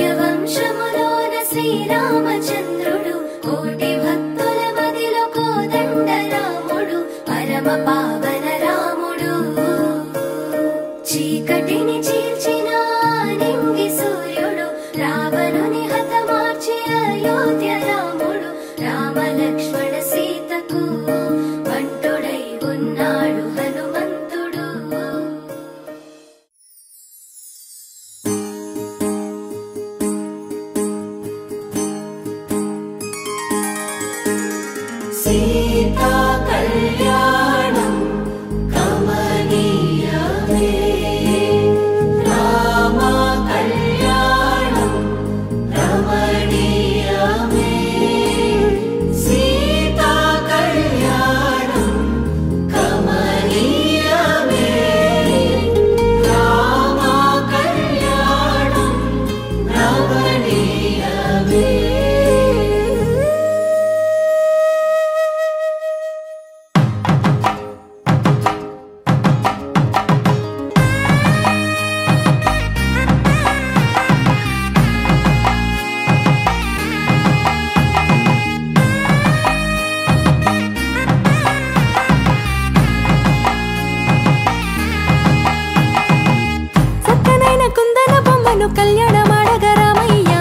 సూర్యవంశములోన శ్రీరామచంద్రుడు కోటి భక్తుల మదిలో కోదండ రాముడు పరమ పావన రాముడు చీకటిని చీల్చిన నింగి సూర్యుడు రావణుని హతమార్చి అయోధ్య రాముడు రామ లక్ష్మణ సీతకు వంటుడై ఉన్నాడు హనుమంతుడు. సీతా కళ్యాణం కమనీయమే రామ కళ్యాణం రమణీయమే సీతా కళ్యాణం కమనీయమే రామ కళ్యాణం రమణీయమే. కళ్యాణమాడగ రామయ్య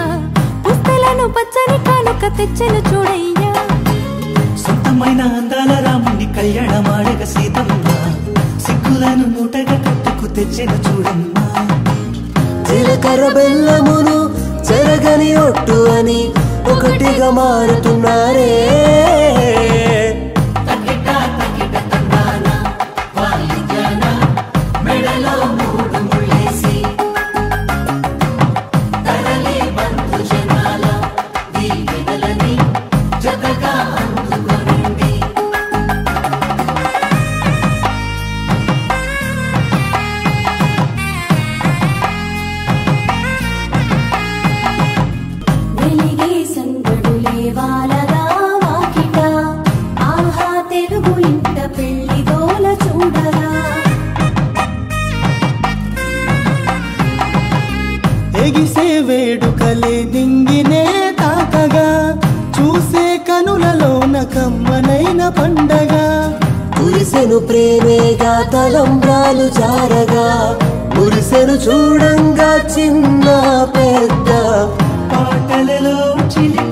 పుస్తలను పచ్చని కానుక తెచ్చెను చూడయ్యా. సొంతమైన అందాల రాముని కళ్యాణమాడగ సీతమ్మ సిగ్గులను మూటగా కట్టుకు తెచ్చెను చూడమ్మా. జీలకర్ర బెల్లమును చెరగని ఒట్టు అని ఒకటిగా మారుతున్నారే. ఎగిసే వేడుకలే దింగినే తాకగా చూసే కనులలోన కమ్మనైన పండగ కురిసెను ప్రేమేగా తలంబ్రాలు జారగా కురిసెను చూడంగా చిన్న పెద్ద పాటలలో చిలిపి